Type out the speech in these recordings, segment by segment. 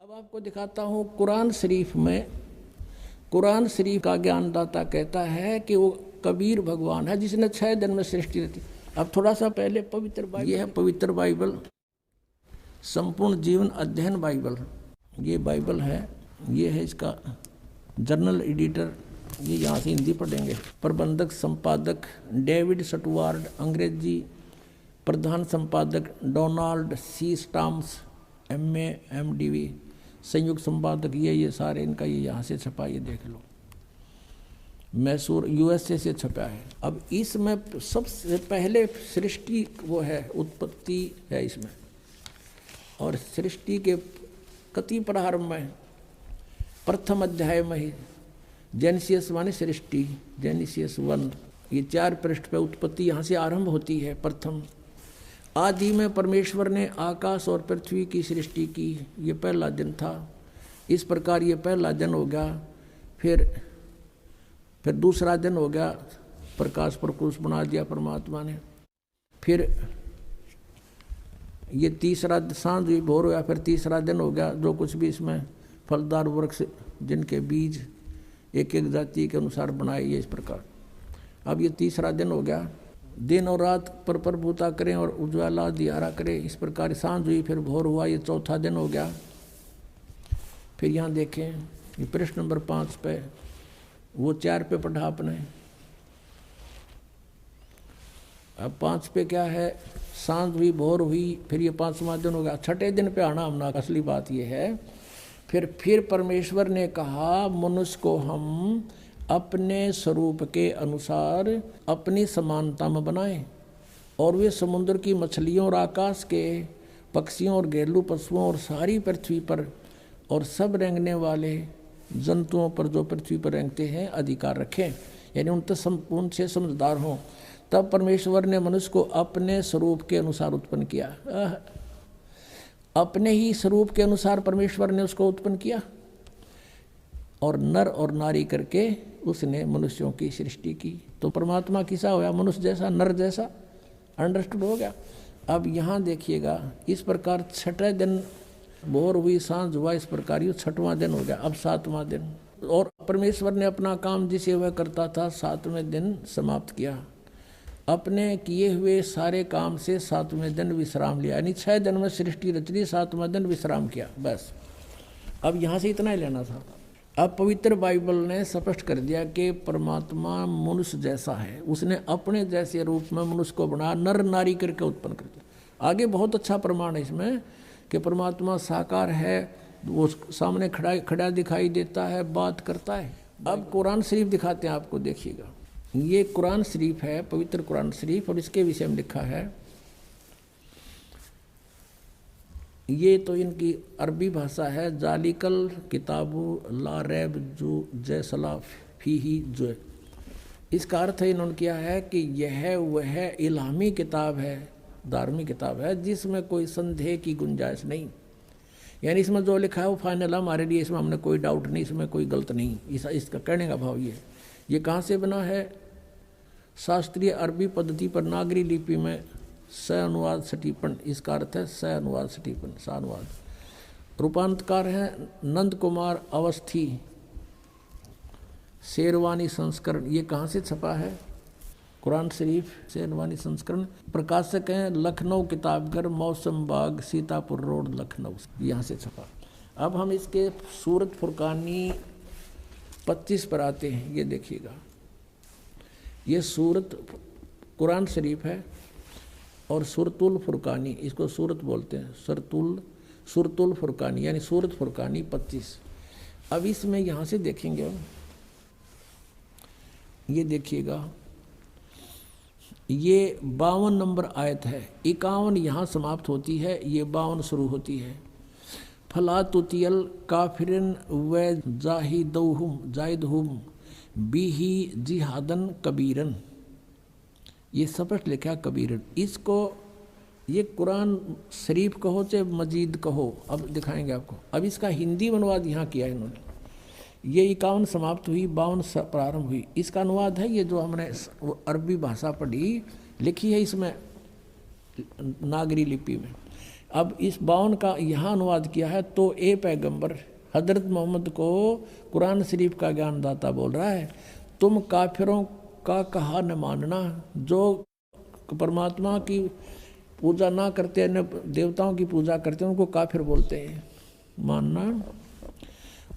अब आपको दिखाता हूँ कुरान शरीफ में। कुरान शरीफ का ज्ञानदाता कहता है कि वो कबीर भगवान है जिसने 6 दिन में सृष्टि रची। अब थोड़ा सा पहले पवित्र बाइबल, ये है पवित्र बाइबल, संपूर्ण जीवन अध्ययन बाइबल। ये बाइबल है, ये है इसका जर्नल एडिटर, ये यहाँ से हिंदी पढ़ेंगे। प्रबंधक संपादक डेविड स्टुअर्ट, अंग्रेजी प्रधान संपादक Donald C Stamps MA MDV, संयुक्त संपादक ये सारे इनका ये यहाँ से छपा, ये देख लो, मैसूर USA से छपा है। अब इसमें सबसे पहले सृष्टि वो है, उत्पत्ति है इसमें, और सृष्टि के कति प्रारंभ में प्रथम अध्याय में ही जेनेसिस माने सृष्टि, जेनेसिस 1, ये 4 पृष्ठ पे उत्पत्ति यहाँ से आरंभ होती है। प्रथम आदि में परमेश्वर ने आकाश और पृथ्वी की सृष्टि की, ये पहला दिन था। इस प्रकार ये पहला दिन हो गया। फिर दूसरा दिन हो गया, प्रकाश प्रकुश बना दिया परमात्मा ने। फिर ये तीसरा सांझ हुई, भोर हो गया। फिर तीसरा दिन हो गया, जो कुछ भी इसमें फलदार वृक्ष जिनके बीज एक एक जाति के अनुसार बनाए, ये इस प्रकार। अब ये तीसरा दिन हो गया। दिन और रात पर प्रभुता करें और उज्ज्वला दियारा करें, इस प्रकार सांझ हुई। फिर भोर हुआ, ये चौथा दिन हो गया। फिर यहाँ देखें, ये पृष्ठ नंबर 5 पे, वो 4 पे पढ़ा आपने। अब 5 पे क्या है, सांझ हुई, भोर हुई, फिर ये 5वां दिन हो गया। छठे दिन पे आना हमने, असली बात ये है। फिर परमेश्वर ने कहा, मनुष्य को हम अपने स्वरूप के अनुसार अपनी समानता में बनाएं, और वे समुद्र की मछलियों और आकाश के पक्षियों और घरेलू पशुओं और सारी पृथ्वी पर और सब रेंगने वाले जंतुओं पर जो पृथ्वी पर रेंगते हैं अधिकार रखें, यानी उन तक संपूर्ण से समझदार हों। तब परमेश्वर ने मनुष्य को अपने स्वरूप के अनुसार उत्पन्न किया। अपने ही स्वरूप के अनुसार परमेश्वर ने उसको उत्पन्न किया, और नर और नारी करके उसने मनुष्यों की सृष्टि की। तो परमात्मा किसा होया, मनुष्य जैसा, नर जैसा। अंडरस्टूड हो गया। अब यहाँ देखिएगा, इस प्रकार छठे दिन भोर हुई, सांझ हुआ, इस प्रकार ये 6वां दिन हो गया। अब 7वां दिन, और परमेश्वर ने अपना काम जिसे वह करता था 7वें दिन समाप्त किया। अपने किए हुए सारे काम से 7वें दिन विश्राम लिया, यानी 6 दिन में सृष्टि रच ली, 7वां दिन विश्राम किया, बस। अब यहाँ से इतना ही लेना था। अब पवित्र बाइबल ने स्पष्ट कर दिया कि परमात्मा मनुष्य जैसा है, उसने अपने जैसे रूप में मनुष्य को बना, नर नारी करके उत्पन्न कर दिया। आगे बहुत अच्छा प्रमाण है इसमें कि परमात्मा साकार है, वो सामने खड़ा दिखाई देता है, बात करता है। अब कुरान शरीफ दिखाते हैं आपको, देखिएगा। ये कुरान शरीफ है, पवित्र कुरान शरीफ, और इसके विषय में लिखा है। ये तो इनकी अरबी भाषा है। जालिकल किताबु ला रैब जो जैसला फीही जो, इसका अर्थ है इन्होंने किया है कि यह वह इल्हामी किताब है, धार्मिक किताब है, जिसमें कोई संदेह की गुंजाइश नहीं। यानी इसमें जो लिखा है वो फाइनल है हमारे लिए, इसमें हमने कोई डाउट नहीं, इसमें कोई गलत नहीं। इसका कहने का भाव ये कहाँ से बना है, शास्त्रीय अरबी पद्धति पर नागरी लिपि में स अनुवाद सटीपन, इसका अर्थ है स अनुवाद सटीपन, स अनुवाद। रूपांतकार है नंद कुमार अवस्थी, शेरवानी संस्करण। ये कहाँ से छपा है, कुरान शरीफ शेरवानी संस्करण। प्रकाशक हैं लखनऊ किताबघर, मौसम बाग, सीतापुर रोड, लखनऊ, यहाँ से छपा। अब हम इसके सूरत फुरकानी 25 पर आते हैं। ये देखिएगा, ये सूरत कुरान शरीफ है, और सूरतुल फुरकानी, इसको सूरत बोलते हैं, सूरतुल फुरकानी, यानी सूरत फुरकानी 25। अब इसमें यहाँ से देखेंगे, ये देखिएगा, ये 52 नंबर आयत है। 51 यहाँ समाप्त होती है, ये 52 शुरू होती है। फला तुतियल काफिरन व जाहिदहुम बिही जिहादन कबीरन, ये स्पष्ट लिखा कबीरन। इसको ये कुरान शरीफ कहो चाहे मजीद कहो, अब दिखाएंगे आपको। अब इसका हिंदी अनुवाद यहाँ किया है इन्होंने। ये 51 समाप्त हुई, 52 प्रारंभ हुई, इसका अनुवाद है ये जो हमने अरबी भाषा पढ़ी, लिखी है इसमें नागरी लिपि में। अब इस 52 का यहाँ अनुवाद किया है तो ए पैगंबर हजरत मोहम्मद को कुरान शरीफ का ज्ञानदाता बोल रहा है, तुम काफिरों का कहा न मानना, जो परमात्मा की पूजा ना करते न देवताओं की पूजा करते उनको काफिर बोलते हैं, मानना।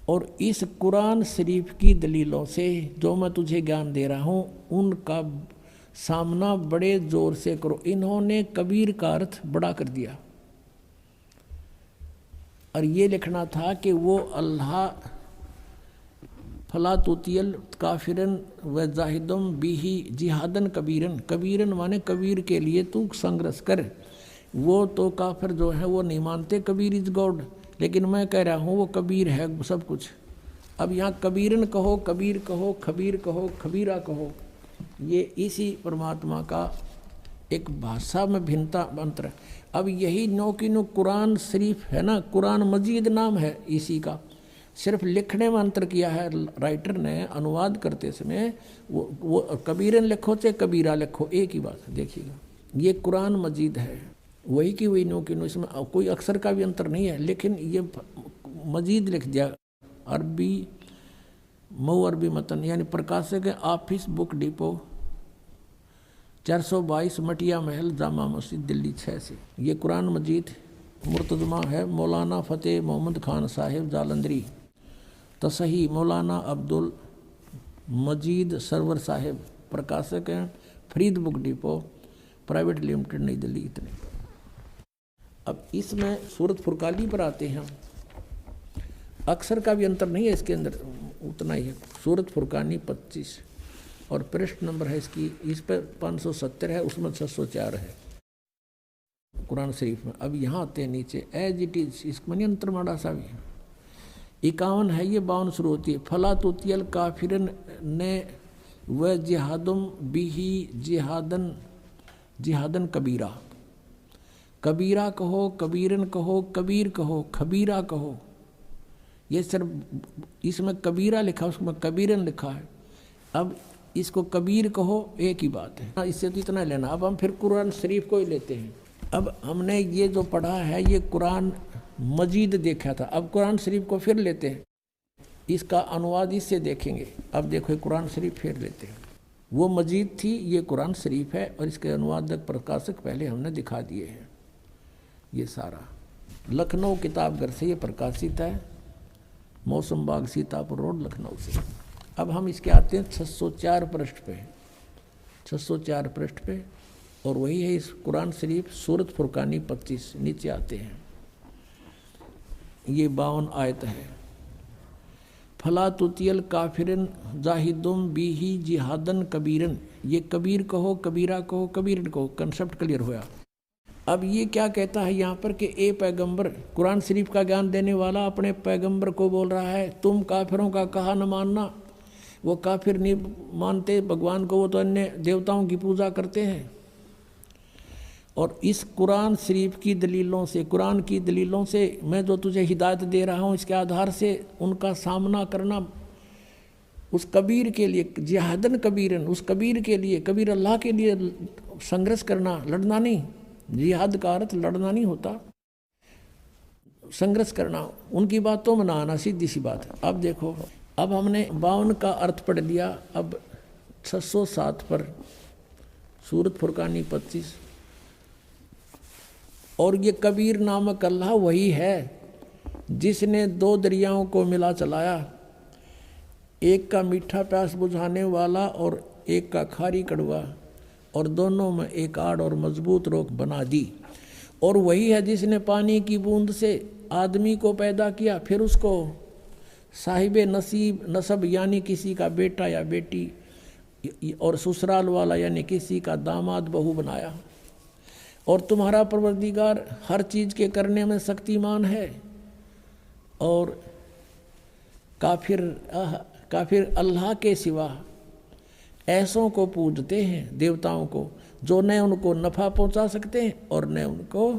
और इस कुरान शरीफ की दलीलों से जो मैं तुझे ज्ञान दे रहा हूँ उनका सामना बड़े जोर से करो। इन्होंने कबीर का अर्थ बड़ा कर दिया और ये लिखना था कि वो अल्लाह फला तुतियल काफिरन व जाहिदम बिही जिहादन कबीरन, कबीरन माने कबीर के लिए तू संघर्ष कर। वो तो काफिर जो है वो नहीं मानते कबीर इज गॉड, लेकिन मैं कह रहा हूँ वो कबीर है सब कुछ। अब यहाँ कबीरन कहो, कबीर कहो, खबीर कहो, खबीरा कहो, ये इसी परमात्मा का एक भाषा में भिन्नता अंतर है। अब यही नो की नो कुरान शरीफ है ना, कुरान मजीद नाम है इसी का, सिर्फ लिखने में अंतर किया है राइटर ने। अनुवाद करते समय वो कबीरन लिखो चाहे कबीरा लिखो एक ही बात है। देखिएगा ये कुरान मजीद है, वही की वही नो की नो, इसमें कोई अक्षर का भी अंतर नहीं है, लेकिन ये मजीद लिख दिया। अरबी मऊ अरबी मतन यानी प्रकाशक है ऑफिस बुक डिपो 422 मटिया महल जामा मस्जिद दिल्ली 6 से। ये कुरान मजीद मुर्तजमा है मौलाना फ़तेह मोहम्मद खान साहिब जालंधरी, तसही मौलाना अब्दुल मजीद सरवर साहिब, प्रकाशक हैं Farid book depot private limited नई दिल्ली। इतने। अब इसमें सूरत फुरकानी पर आते हैं, अक्षर का भी अंतर नहीं है इसके अंदर, उतना ही है। सूरत फुरकानी 25 और पृष्ठ नंबर है इसकी, इस पर 570 है, उसमें 604 है कुरान शरीफ में। अब यहाँ आते हैं नीचे एज इट इज, इसमें नहीं अंतर माड़ा सा भी 51 है, ये 52 शुरू होती है। फला तुतियल काफिरन ने व जिहादुम बिही जिहादन जिहादन कबीरा, कबीरा कहो, कबीरन कहो, कबीर कहो, खबीरा कहो। ये सिर्फ इसमें कबीरा लिखा उसमें कबीरन लिखा है। अब इसको कबीर कहो एक ही बात है, इससे तो इतना लेना। अब हम फिर कुरान शरीफ को ही लेते हैं। अब हमने ये जो पढ़ा है ये कुरान मजीद देखा था, अब कुरान शरीफ को फिर लेते हैं, इसका अनुवाद इससे देखेंगे। अब देखो कुरान शरीफ फिर लेते हैं, वो मजीद थी ये कुरान शरीफ है और इसके अनुवादक प्रकाशक पहले हमने दिखा दिए हैं। ये सारा लखनऊ किताबघर से ये प्रकाशित है, मौसम बाग सीतापुर रोड लखनऊ से। अब हम इसके आते हैं 604 पृष्ठ पे, 604 पृष्ठ पे, और वही है इस कुरान शरीफ सूरत फुरकानी 25। नीचे आते हैं, ये 52 आयत है। फला तुतियल काफिरन जाहिदुम बिही जिहादन कबीरन, ये कबीर कहो, कबीरा कहो, कबीरन कहो, कंसेप्ट क्लियर हुआ। अब ये क्या कहता है यहाँ पर कि ए पैगंबर, कुरान शरीफ का ज्ञान देने वाला अपने पैगंबर को बोल रहा है तुम काफिरों का कहा न मानना। वो काफिर नहीं मानते भगवान को, वो तो अन्य देवताओं की पूजा करते हैं। और इस कुरान शरीफ की दलीलों से, कुरान की दलीलों से मैं जो तुझे हिदायत दे रहा हूँ इसके आधार से उनका सामना करना उस कबीर के लिए, जिहादन कबीरन, उस कबीर के लिए, कबीर अल्लाह के लिए संघर्ष करना, लड़ना नहीं। जिहाद का अर्थ लड़ना नहीं होता, संघर्ष करना, उनकी बातों में ना आना, सीधी सी बात है। अब देखो, अब हमने 52 का अर्थ पढ़ लिया। अब 607 पर सूरत फुरकानी 25, और ये कबीर नामक अल्लाह वही है जिसने 2 दरियाओं को मिला चलाया, एक का मीठा प्यास बुझाने वाला और एक का खारी कड़वा, और दोनों में एक आड़ और मजबूत रोक बना दी। और वही है जिसने पानी की बूंद से आदमी को पैदा किया, फिर उसको साहिब नसीब नसब यानी किसी का बेटा या बेटी, और ससुराल वाला यानी किसी का दामाद बहू बनाया। और तुम्हारा परवरदिगार हर चीज़ के करने में शक्तिमान है। और काफिर अल्लाह के सिवा ऐसों को पूजते हैं, देवताओं को, जो न उनको नफ़ा पहुंचा सकते हैं और न उनको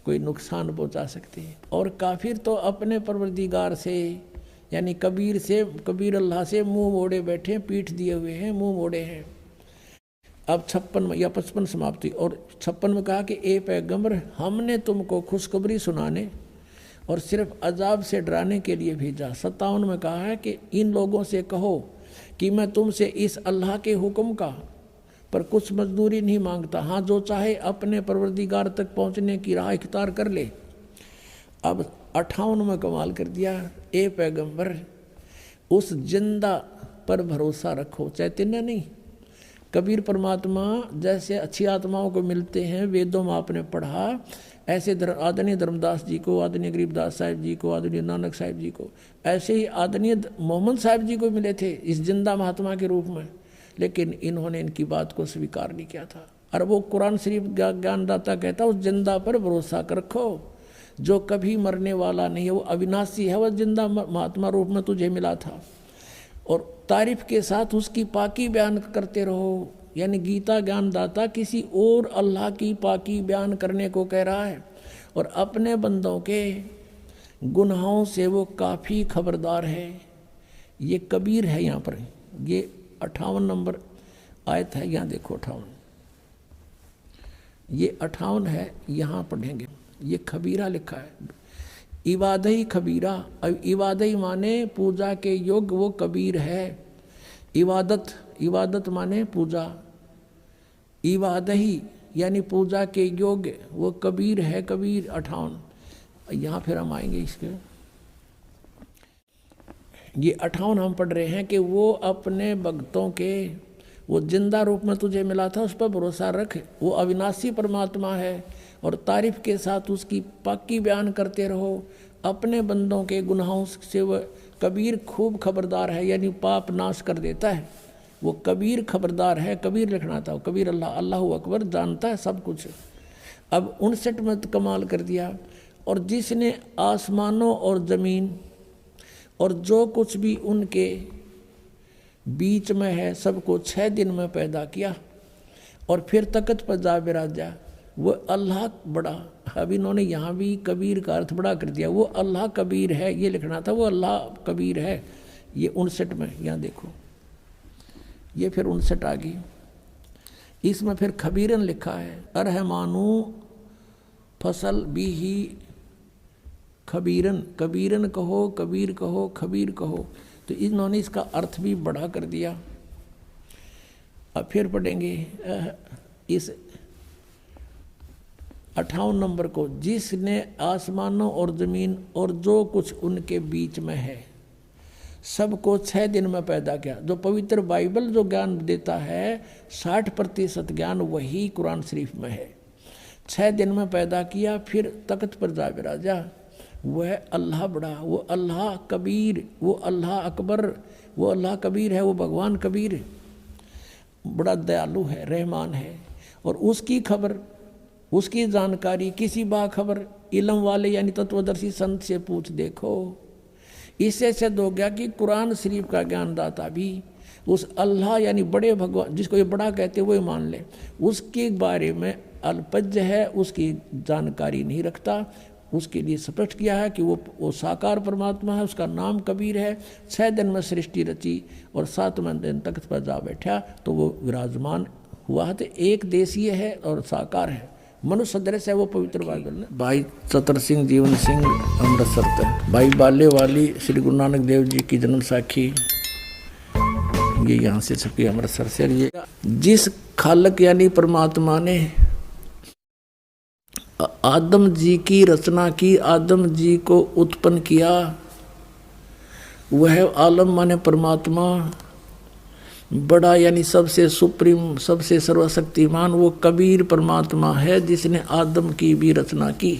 कोई नुकसान पहुंचा सकते हैं। और काफिर तो अपने परवरदिगार से यानी कबीर से, कबीर अल्लाह से मुंह मोड़े बैठे, पीठ दिए हुए हैं, मुंह मोड़े हैं। अब 56 या 55 समाप्ति। और 56 में कहा कि ए पैगंबर, हमने तुमको खुशखबरी सुनाने और सिर्फ अजाब से डराने के लिए भेजा। 57 में कहा है कि इन लोगों से कहो कि मैं तुमसे इस अल्लाह के हुक्म का पर कुछ मजदूरी नहीं मांगता, हाँ जो चाहे अपने परवरदिगार तक पहुंचने की राह इख्तियार कर ले। अब 58 में कमाल कर दिया, ए पैगंबर उस जिंदा पर भरोसा रखो, चैतन्य नहीं। कबीर परमात्मा जैसे अच्छी आत्माओं को मिलते हैं, वेदों में आपने पढ़ा, ऐसे आदरणीय धर्मदास जी को, आदरणीय गरीबदास साहिब जी को, आदरणीय नानक साहिब जी को, ऐसे ही आदरणीय मोहम्मद साहिब जी को मिले थे इस जिंदा महात्मा के रूप में, लेकिन इन्होंने इनकी बात को स्वीकार नहीं किया था। और वो कुरान शरीफ ज्ञानदाता कहता उस जिंदा पर भरोसा रखो जो कभी मरने वाला नहीं है, वो अविनाशी है, वह जिंदा महात्मा रूप में तुझे मिला था। और तारीफ के साथ उसकी पाकी बयान करते रहो, यानी गीता ज्ञानदाता किसी और अल्लाह की पाकी बयान करने को कह रहा है, और अपने बंदों के गुनाहों से वो काफ़ी खबरदार है। ये कबीर है यहाँ पर, ये 58 नंबर आयत है, यहाँ देखो 58, ये 58 है, यहाँ पढ़ेंगे। ये खबीरा लिखा है, इबादही खबीरा। अब इबादही माने पूजा के योग्य वो कबीर है। इबादत माने पूजा, इबादही यानी पूजा के योग्य वो कबीर है। कबीर 58, यहाँ फिर हम आएंगे इसके। ये 58 हम पढ़ रहे हैं कि वो अपने भक्तों के, वो जिंदा रूप में तुझे मिला था, उस पर भरोसा रख, वो अविनाशी परमात्मा है, और तारीफ के साथ उसकी पाकी बयान करते रहो। अपने बंदों के गुनाहों से वह कबीर खूब खबरदार है, यानी पाप नाश कर देता है। वो कबीर खबरदार है, कबीर लिखना था, कबीर अल्लाह अकबर जानता है सब कुछ। अब 59 में कमाल कर दिया, और जिसने आसमानों और ज़मीन और जो कुछ भी उनके बीच में है सबको 6 दिन में पैदा किया, और फिर तख्त पर जा बिराजा। वो अल्लाह बड़ा, अब इन्होंने यहाँ भी कबीर का अर्थ बड़ा कर दिया। वो अल्लाह कबीर है, ये लिखना था, वो अल्लाह कबीर है। ये 59 में, यहाँ देखो, ये फिर 59 आ गई। इसमें फिर खबीरन लिखा है, अरहमानू फसल भी ही खबीरन, कबीरन कहो, कबीर कहो, खबीर कहो। तो इन्होंने इसका अर्थ भी बड़ा कर दिया। अब फिर पढ़ेंगे इस 58 नंबर को, जिसने आसमानों और ज़मीन और जो कुछ उनके बीच में है सबको 6 दिन में पैदा किया। जो पवित्र बाइबल जो ज्ञान देता है 60% ज्ञान वही कुरान शरीफ में है। 6 दिन में पैदा किया, फिर तख्त पर जा बिराजा। वह अल्लाह बड़ा, वो अल्लाह कबीर, वो अल्लाह अकबर, वो अल्लाह कबीर है, वो भगवान कबीर बड़ा दयालु है, रहमान है। और उसकी खबर, उसकी जानकारी किसी बाखबर इल्म वाले यानी तत्वदर्शी संत से पूछ देखो। इससे सिद्ध हो गया कि कुरान शरीफ का ज्ञानदाता भी उस अल्लाह यानी बड़े भगवान, जिसको ये बड़ा कहते हैं, वो मान ले, उसके बारे में अल्पज्य है, उसकी जानकारी नहीं रखता। उसके लिए स्पष्ट किया है कि वो साकार परमात्मा है, उसका नाम कबीर है। 6 दिन में सृष्टि रची और 7वें दिन तख्त पर जा बैठा तो वो विराजमान हुआ है। तो एक देशीय है और साकार है, मनुष्य सदृश है वो पवित्र बाइबल ने। भाई चतर सिंह जीवन सिंह अमृतसर से, भाई बाले वाली श्री गुरु नानक देव जी की जन्म साखी, ये यहाँ से छपी अमृतसर से। ये जिस खालक यानी परमात्मा ने आदम जी की रचना की, आदम जी को उत्पन्न किया, वह आलम माने परमात्मा बड़ा यानी सबसे सुप्रीम, सबसे सर्वशक्तिमान, वो कबीर परमात्मा है जिसने आदम की भी रचना की।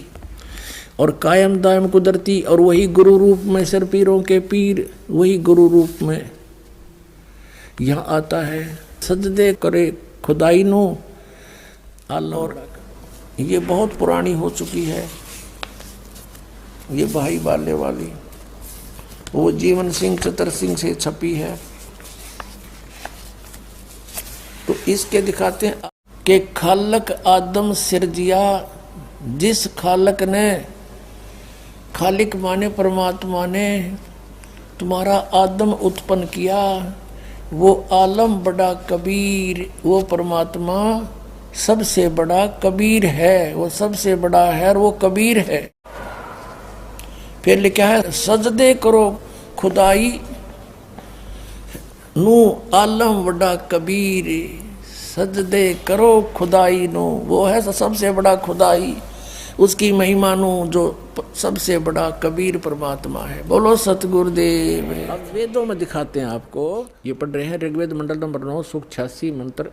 और कायम दायम कुदरती, और वही गुरु रूप में सिर पीरों के पीर, वही गुरु रूप में यहाँ आता है। सजदे करे खुदाई नो अल्लाह। ये बहुत पुरानी हो चुकी है, ये भाई बाले वाली, वो जीवन सिंह चतर सिंह से छपी है। तो इसके दिखाते हैं कि खालक आदम सिरजिया, जिस खालक ने, खालिक माने परमात्मा ने तुम्हारा आदम उत्पन्न किया, वो आलम बड़ा कबीर, वो परमात्मा सबसे बड़ा कबीर है, वो सबसे बड़ा है और वो कबीर है। फिर लिखा है सजदे करो खुदाई नू आलम बड़ा कबीर, सजदे करो खुदाई नो, वो है सबसे बड़ा खुदाई, उसकी महिमा नु जो सबसे बड़ा कबीर परमात्मा है। बोलो सतगुरुदेव। अब वेदों में दिखाते हैं आपको, ये पढ़ रहे हैं ऋग्वेद मंडल नंबर 9 सूक्त 86 मंत्र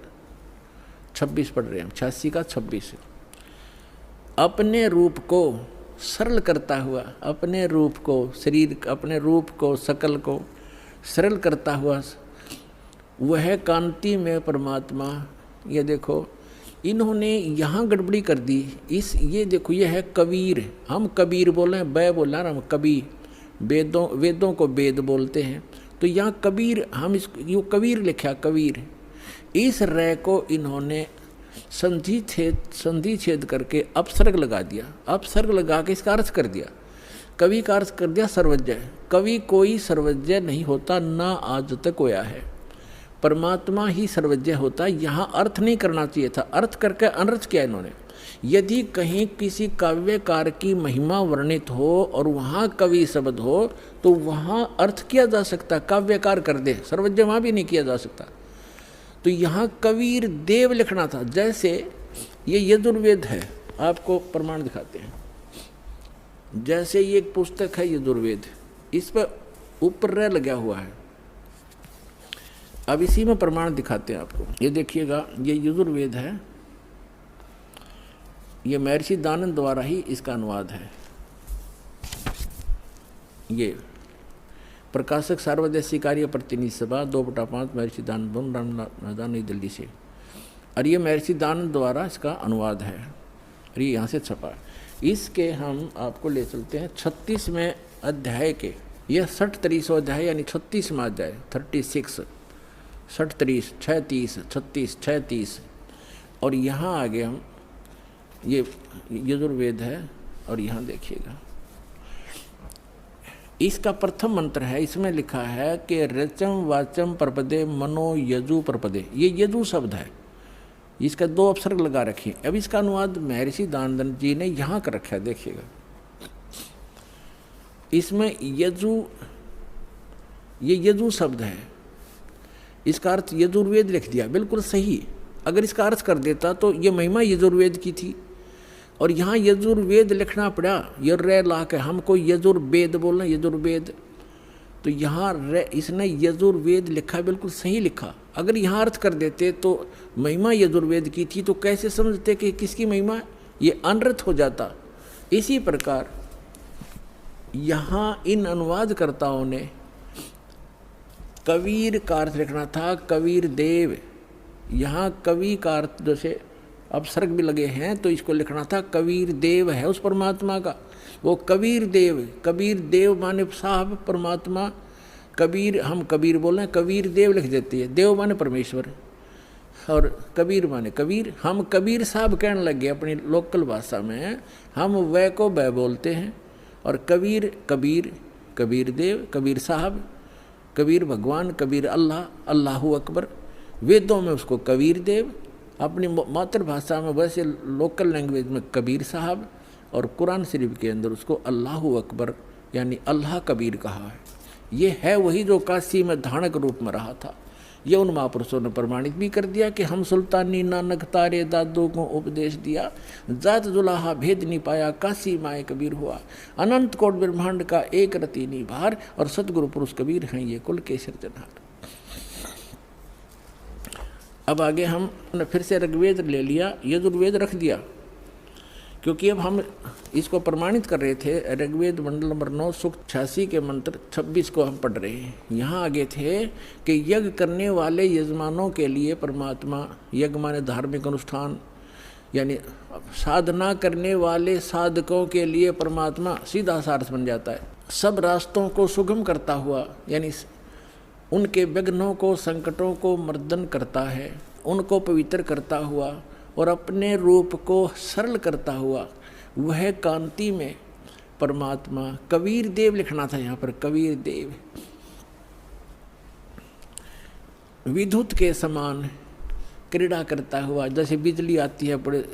26 पढ़ रहे हैं, 86 का 26। अपने रूप को सरल करता हुआ, अपने रूप को, शरीर अपने रूप को, सकल को सरल करता हुआ वह कांति में परमात्मा। ये देखो इन्होंने यहाँ गड़बड़ी कर दी। इस ये देखो ये है कबीर, हम कबीर बोल रहे हैं, बै बोल रहे हैं हम कबीर, वेदों को वेद बोलते हैं, तो यहाँ कबीर हम इस यो कबीर लिखा कबीर। इस रै को इन्होंने संधि छेद करके अपसर्ग लगा दिया, अपसर्ग लगा के इसका अर्थ कर दिया, कवि का अर्थ कर दिया सर्वज्ञ। कवि कोई सर्वज्ञ नहीं होता, ना आज तक होया है, परमात्मा ही सर्वज्ञ होता है। यहाँ अर्थ नहीं करना चाहिए था, अर्थ करके अनर्थ किया इन्होंने। यदि कहीं किसी काव्यकार की महिमा वर्णित हो और वहाँ कवि शब्द हो तो वहाँ अर्थ किया जा सकता, काव्यकार कर दे, सर्वज्ञ वहाँ भी नहीं किया जा सकता। तो यहाँ कबीर देव लिखना था। जैसे ये यजुर्वेद है, आपको प्रमाण दिखाते हैं। जैसे ये एक पुस्तक है यजुर्वेद, इस पर ऊपर रे लगा हुआ है। अब इसी में प्रमाण दिखाते हैं आपको। ये देखिएगा, ये यजुर्वेद है, ये महर्षि दानंद द्वारा ही इसका अनुवाद है। ये प्रकाशक सार्वदेशी कार्य प्रतिनिधि सभा 2/5 महर्षि दानंद मैदान नई दिल्ली से। और ये महर्षि दानंद द्वारा इसका अनुवाद है और ये यहाँ से छपा है। इसके हम आपको ले चलते हैं 36वें अध्याय के, यह 60 अध्याय यानी 36वां अध्याय 36 60 30 36 36 36। और यहाँ आगे हम ये यजुर्वेद है और यहाँ देखिएगा इसका प्रथम मंत्र है। इसमें लिखा है कि रचम वाचम प्रपदे मनो यजु प्रपदे, ये यजु शब्द है, इसका 2 अपसर्ग लगा रखिए। अब इसका अनुवाद महर्षि दानंद जी ने यहाँ कर रखा है, देखिएगा इसमें यजु, ये यजु शब्द है, इसका अर्थ यजुर्वेद लिख दिया, बिल्कुल सही। अगर इसका अर्थ कर देता तो ये महिमा यजुर्वेद की थी, और यहाँ यजुर्वेद लिखना पड़ा, ये रे ला के हमको यजुर्वेद बोलना, यजुर्वेद। तो यहाँ रे इसने यजुर्वेद लिखा, बिल्कुल सही लिखा। अगर यहाँ अर्थ कर देते तो महिमा यजुर्वेद की थी, तो कैसे समझते कि किसकी महिमा है, ये अनर्थ हो जाता। इसी प्रकार यहाँ इन अनुवादकर्ताओं ने कबीर का अर्थ लिखना था कबीर देव, यहाँ कवि का अर्थ जैसे अपसर्ग भी लगे हैं तो इसको लिखना था कबीर देव है उस परमात्मा का, वो कबीर देव माने साहब परमात्मा, कबीर हम कबीर बोल रहे हैं, कबीर देव लिख देती है, देव माने परमेश्वर और कबीर माने कबीर। हम कबीर साहब कहने लगे अपनी लोकल भाषा में, हम वह को वह बोलते हैं, और कबीर कबीर, कबीर देव, कबीर साहब, कबीर भगवान, कबीर अल्लाह, अल्लाहु अकबर। वेदों में उसको कबीर देव, अपनी मातृभाषा में वैसे लोकल लैंग्वेज में कबीर साहब, और कुरान शरीफ के अंदर उसको अल्लाहु अकबर यानी अल्लाह कबीर कहा है। ये है वही जो काशी में धानक रूप में रहा था। ये उन महापुरुषों ने प्रमाणित भी कर दिया कि हम सुल्तानी नानक तारे दादों को उपदेश दिया, जात जुलाहा भेद नहीं पाया, काशी माए कबीर हुआ, अनंत कोट ब्रह्मांड का एक रति निभार, और सतगुरु पुरुष कबीर हैं ये कुल के सिरजनहार। अब आगे हम फिर से ऋग्वेद ले लिया, यजुर्वेद रख दिया, क्योंकि अब हम इसको प्रमाणित कर रहे थे। ऋग्वेद मंडल नंबर 9 सूक्त 86 के मंत्र 26 को हम पढ़ रहे हैं। यहाँ आगे थे कि यज्ञ करने वाले यजमानों के लिए परमात्मा, यज्ञ माने धार्मिक अनुष्ठान, यानी साधना करने वाले साधकों के लिए परमात्मा सीधा सार्थ बन जाता है। सब रास्तों को सुगम करता हुआ, यानी उनके विघ्नों को, संकटों को मर्दन करता है, उनको पवित्र करता हुआ और अपने रूप को सरल करता हुआ, वह कांति में परमात्मा कबीर देव लिखना था यहाँ पर, कबीर देव। विद्युत के समान क्रीड़ा करता हुआ, जैसे बिजली आती है बड़े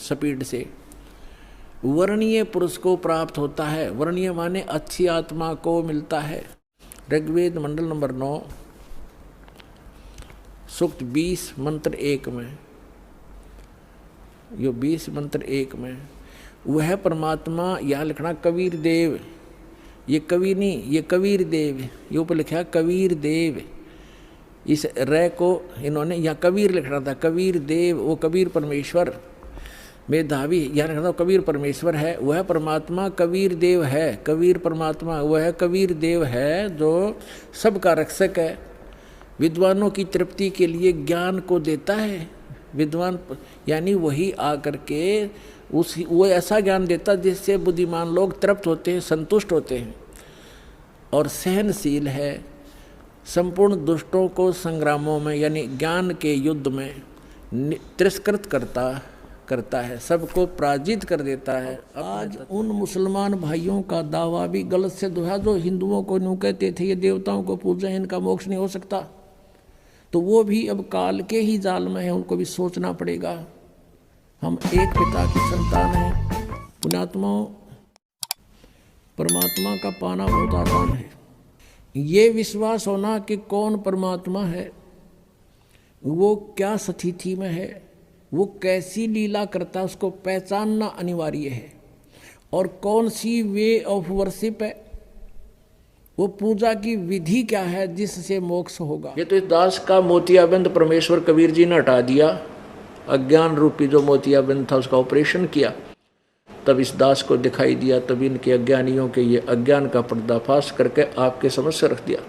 स्पीड से, वर्णीय पुरुष को प्राप्त होता है। वर्णीय माने अच्छी आत्मा को मिलता है। ऋग्वेद मंडल नंबर 9 सूक्त 20 मंत्र 1 में, यो 20 मंत्र 1 में वह परमात्मा, यहाँ लिखना कबीर देव, ये कवि नहीं, ये कबीर देव, ये ऊपर लिखा कबीर देव, इस रे को इन्होंने यहाँ कबीर लिखना था, कबीर देव, वो कबीर परमेश्वर मेधावी, यहाँ लिखना था कबीर परमेश्वर है, वह परमात्मा कबीर देव है। कबीर परमात्मा वह कबीर देव है जो सबका रक्षक है, विद्वानों की तृप्ति के लिए ज्ञान को देता है। विद्वान यानी वही आकर के वो ऐसा ज्ञान देता जिससे बुद्धिमान लोग तृप्त होते हैं, संतुष्ट होते हैं, और सहनशील है। संपूर्ण दुष्टों को संग्रामों में यानी ज्ञान के युद्ध में तिरस्कृत करता है, सबको पराजित कर देता है। आज उन मुसलमान भाइयों का दावा भी गलत सिद्ध हुआ जो हिंदुओं को यूँ कहते थे ये देवताओं को पूजा, इनका मोक्ष नहीं हो सकता, तो वो भी अब काल के ही जाल में है, उनको भी सोचना पड़ेगा। हम एक पिता की संतान हैं। पुण्यात्माओं, परमात्मा का पाना बहुत आसान है। ये विश्वास होना कि कौन परमात्मा है, वो क्या स्थिति में है, वो कैसी लीला करता है, उसको पहचानना अनिवार्य है। और कौन सी वे ऑफ वर्शिप है, वो पूजा की विधि क्या है जिससे मोक्ष होगा। ये तो इस दास का मोतियाबिंद परमेश्वर कबीर जी ने हटा दिया, अज्ञान रूपी जो मोतियाबिंद था उसका ऑपरेशन किया, तब इस दास को दिखाई दिया, तब इनके अज्ञानियों के ये अज्ञान का पर्दाफाश करके आपके समक्ष रख दिया।